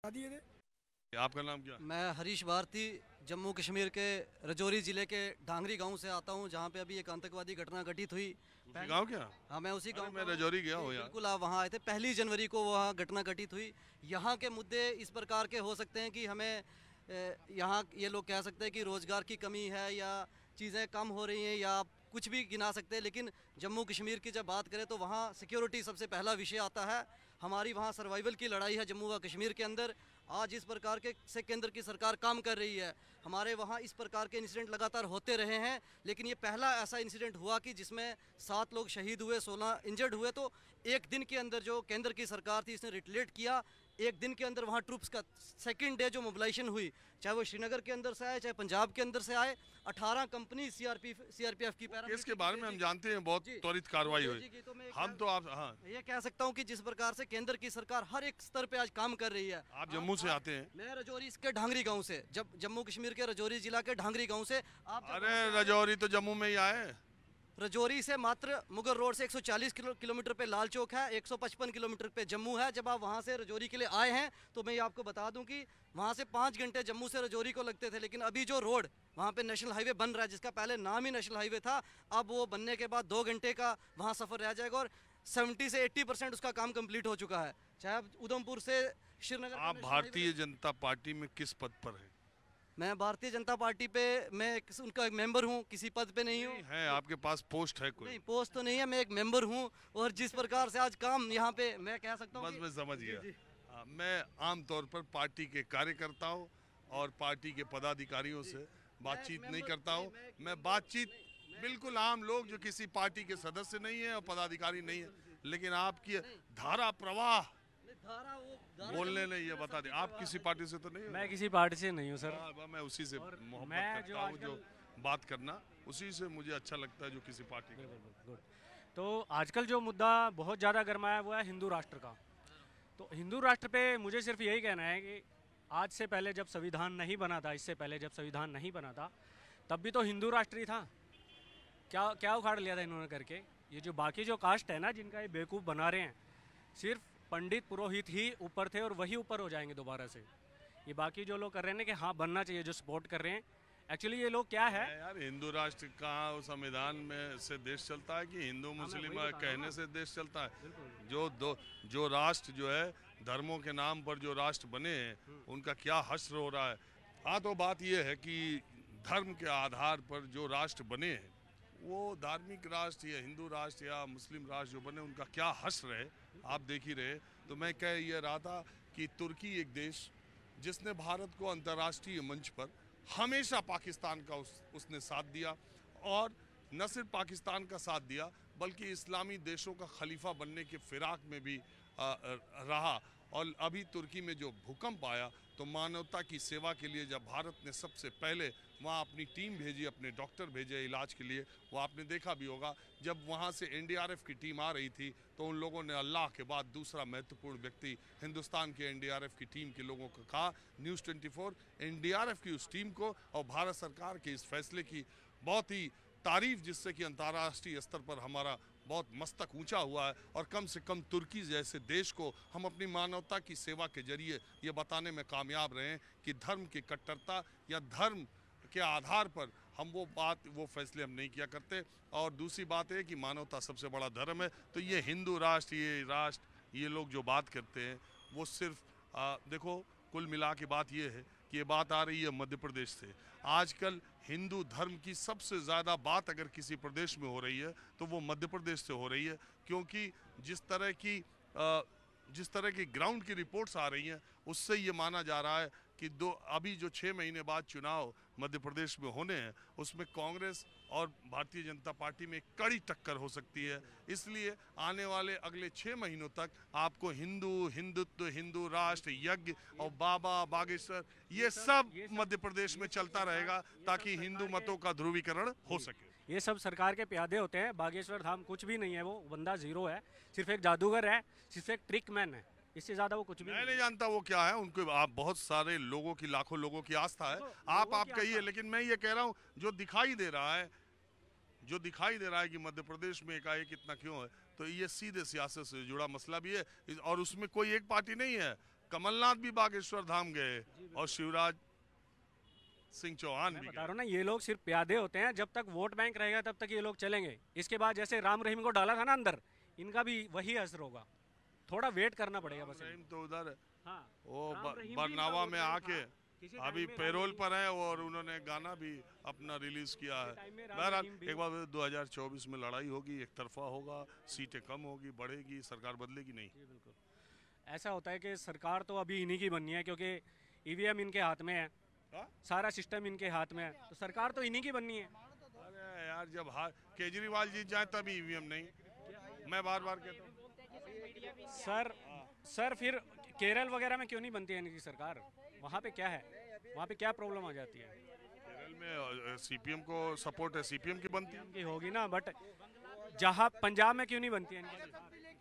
दिए थे। आपका नाम क्या? मैं हरीश भारती जम्मू कश्मीर के रजौरी ज़िले के ढांगरी गांव से आता हूं, जहां पे अभी एक आतंकवादी घटना घटित हुई। उसी गांव क्या? हाँ, मैं उसी अरे गांव मैं का हूं। रजौरी गया जी, हूँ यार। बिल्कुल, आप वहां आए थे। 1 जनवरी को वहां घटना घटित हुई। यहाँ के मुद्दे इस प्रकार के हो सकते हैं कि हमें यहाँ ये लोग कह सकते हैं कि रोज़गार की कमी है या चीज़ें कम हो रही हैं या आप कुछ भी गिना सकते हैं, लेकिन जम्मू कश्मीर की जब बात करें तो वहाँ सिक्योरिटी सबसे पहला विषय आता है। हमारी वहाँ सर्वाइवल की लड़ाई है जम्मू व कश्मीर के अंदर। आज इस प्रकार के से केंद्र की सरकार काम कर रही है। हमारे वहाँ इस प्रकार के इंसिडेंट लगातार होते रहे हैं, लेकिन ये पहला ऐसा इंसिडेंट हुआ कि जिसमें 7 लोग शहीद हुए, 16 इंजर्ड हुए। तो एक दिन के अंदर जो केंद्र की सरकार थी इसने रिटेलिएट किया। एक दिन के अंदर वहाँ ट्रूप्स का सेकंड डे जो मोबिलाइजेशन हुई, चाहे वो श्रीनगर के अंदर से आए चाहे पंजाब के अंदर से आए, 18 कंपनी सीआरपीएफ की इसके बारे में हम जानते हैं, बहुत जी, त्वरित कार्रवाई जी, हुई। जी, तो मैं हम तो आप हाँ, ये कह सकता हूँ कि जिस प्रकार से केंद्र की सरकार हर एक स्तर पे आज काम कर रही है। आप जम्मू से आते हैं? मैं रजौरी के ढांगरी गांव से, जब जम्मू कश्मीर के रजौरी जिला के ढांगरी गांव से आप जब अरे रजौरी तो जम्मू में ही आए। रजौरी से मात्र मुगल रोड से 140 किलोमीटर पे लाल चौक है, 155 किलोमीटर पे जम्मू है। जब आप वहाँ से रजौरी के लिए आए हैं तो मैं ये आपको बता दूं कि वहाँ से 5 घंटे जम्मू से रजौरी को लगते थे, लेकिन अभी जो रोड वहाँ पे नेशनल हाईवे बन रहा है, जिसका पहले नाम ही नेशनल हाईवे था, अब वो बनने के बाद 2 घंटे का वहाँ सफ़र रह जाएगा और 70 से 80% उसका काम कंप्लीट हो चुका है। चाहे आप उधमपुर से श्रीनगर का आप नेशनल भारतीय हाईवे- जनता पार्टी में किस पद पर हैं? मैं भारतीय जनता पार्टी पे उनका एक मेंबर हूँ, किसी पद पे नहीं हूँ। है आपके पास पोस्ट है कोई? नहीं, पोस्ट तो नहीं है, मैं एक मेंबर हूँ। और जिस प्रकार से आज काम यहाँ पे मैं कह सकता हूँ बस कि- मैं समझ गया। जी। हाँ, मैं आमतौर पर पार्टी के कार्यकर्ताओं और पार्टी के पदाधिकारियों से बातचीत नहीं मेंबर- करता हूँ। मैं एक मैं बातचीत बिल्कुल आम लोग जो किसी पार्टी के सदस्य नहीं है और पदाधिकारी नहीं है, लेकिन आपकी धारा प्रवाह बोलने नहीं, ये बता दें। आप किसी पार्टी से तो नहीं हो? मैं किसी पार्टी से नहीं हूँ सर। हाँ, मैं उसी से मोहब्बत मैं करता हूँ, जो बात करना उसी से मुझे अच्छा लगता है, जो किसी पार्टी का। गुड। तो आजकल जो मुद्दा बहुत ज़्यादा गर्माया है वो है हिंदू राष्ट्र का। तो हिंदू राष्ट्र पे मुझे सिर्फ यही कहना है कि आज से पहले जब संविधान नहीं बना था, इससे पहले जब संविधान नहीं बना था, तब भी तो हिंदू राष्ट्र ही था। क्या क्या उखाड़ लिया था इन्होंने करके। ये जो बाकी जो कास्ट है ना, जिनका ये बेवकूफ़ बना रहे हैं, सिर्फ पंडित पुरोहित ही ऊपर थे और वही ऊपर हो जाएंगे दोबारा से। ये बाकी जो लोग कर रहे हैं ना कि हाँ बनना चाहिए, जो सपोर्ट कर रहे हैं, एक्चुअली ये लोग क्या है यार, हिंदू राष्ट्र कहाँ संविधान में से देश चलता है कि हिंदू मुस्लिम कहने से देश चलता है? जो राष्ट्र जो है धर्मों के नाम पर जो राष्ट्र बने हैं उनका क्या हश्र हो रहा है। हाँ, तो बात यह है कि धर्म के आधार पर जो राष्ट्र बने हैं, वो धार्मिक राष्ट्र या हिंदू राष्ट्र या मुस्लिम राष्ट्र जो बने, उनका क्या हश्र है आप देख ही रहे। तो मैं कह ये रहा था कि तुर्की एक देश जिसने भारत को अंतर्राष्ट्रीय मंच पर हमेशा पाकिस्तान का उसने साथ दिया, और न सिर्फ पाकिस्तान का साथ दिया बल्कि इस्लामी देशों का खलीफा बनने के फिराक में भी रहा। और अभी तुर्की में जो भूकंप आया तो मानवता की सेवा के लिए जब भारत ने सबसे पहले वहाँ अपनी टीम भेजी, अपने डॉक्टर भेजे इलाज के लिए, वो आपने देखा भी होगा। जब वहाँ से एनडीआरएफ की टीम आ रही थी तो उन लोगों ने अल्लाह के बाद दूसरा महत्वपूर्ण व्यक्ति हिंदुस्तान के एनडीआरएफ की टीम के लोगों को कहा। न्यूज़ 24 एनडीआरएफ की उस टीम को और भारत सरकार के इस फैसले की बहुत ही तारीफ, जिससे कि अंतर्राष्ट्रीय स्तर पर हमारा बहुत मस्तक ऊंचा हुआ है। और कम से कम तुर्की जैसे देश को हम अपनी मानवता की सेवा के जरिए ये बताने में कामयाब रहे हैं कि धर्म की कट्टरता या धर्म के आधार पर हम वो फैसले हम नहीं किया करते। और दूसरी बात है कि मानवता सबसे बड़ा धर्म है। तो ये हिंदू राष्ट्र, ये लोग जो बात करते हैं वो सिर्फ देखो, कुल मिला के बात ये है कि ये बात आ रही है मध्य प्रदेश से। आजकल हिंदू धर्म की सबसे ज़्यादा बात अगर किसी प्रदेश में हो रही है तो वो मध्य प्रदेश से हो रही है, क्योंकि जिस तरह की ग्राउंड की रिपोर्ट्स आ रही हैं उससे ये माना जा रहा है कि अभी जो 6 महीने बाद चुनाव मध्य प्रदेश में होने हैं उसमें कांग्रेस और भारतीय जनता पार्टी में कड़ी टक्कर हो सकती है। इसलिए आने वाले अगले 6 महीनों तक आपको हिंदुत्व, हिंदू राष्ट्र, यज्ञ और बाबा बागेश्वर ये सब मध्य प्रदेश में चलता रहेगा ताकि हिंदू मतों का ध्रुवीकरण हो सके। ये सब सरकार के प्यादे होते हैं। बागेश्वर धाम कुछ भी नहीं है, वो बंदा जीरो है, सिर्फ एक जादूगर है, सिर्फ एक ट्रिक मैन है, इससे ज्यादा वो कुछ भी मैं नहीं जानता वो क्या है। उनको आप बहुत सारे लोगों की, लाखों लोगों की आस्था है, आप कहिए, लेकिन मैं ये कह रहा हूँ जो दिखाई दे रहा है कि मध्य प्रदेश में एकाएक इतना क्यों है, तो ये सीधे सियासत से जुड़ा मसला भी है और उसमें कोई एक पार्टी नहीं है। कमलनाथ भी बागेश्वर धाम गए और शिवराज सिंह चौहान भी बता रहा हूँ ना, ये लोग सिर्फ प्यादे होते हैं, जब तक वोट बैंक रहेगा तब तक ये लोग चलेंगे। इसके बाद जैसे राम रहीम को डाला था ना अंदर, इनका भी वही असर होगा, थोड़ा वेट करना पड़ेगा बस। रहीम तो उधर हाँ, वो राम रहीम भी बरनावा में इनका आके किसी अभी टाइम में पेरोल राम पर है और उन्होंने गाना भी अपना रिलीज किया है। टाइम में राम बहरहाल रहीम भी- एक बार 2024 में लड़ाई होगी, एक तरफा होगा, सीटें कम होगी, बढ़ेगी, सरकार बदलेगी नहीं। जी बिल्कुल। ऐसा होता है कि सरकार तो अभी इन्हीं की बननी है, क्योंकि ईवीएम इनके हाथ में है, हाँ? सारा सिस्टम इनके हाथ में है, तो सरकार तो इन्हीं की बननी है। अरे यार, जब केजरीवाल जीत जाए तभी ईवीएम नहीं, मैं बार बार कहता हूँ। सर फिर केरल वगैरह में क्यों नहीं बनती है इनकी सरकार? वहाँ पे क्या है, वहाँ पे क्या प्रॉब्लम आ जाती है? केरल में सीपीएम को सपोर्ट है, सीपीएम की बनती है। इनकी होगी ना, बट जहाँ पंजाब में क्यों नहीं बनती है इनकी?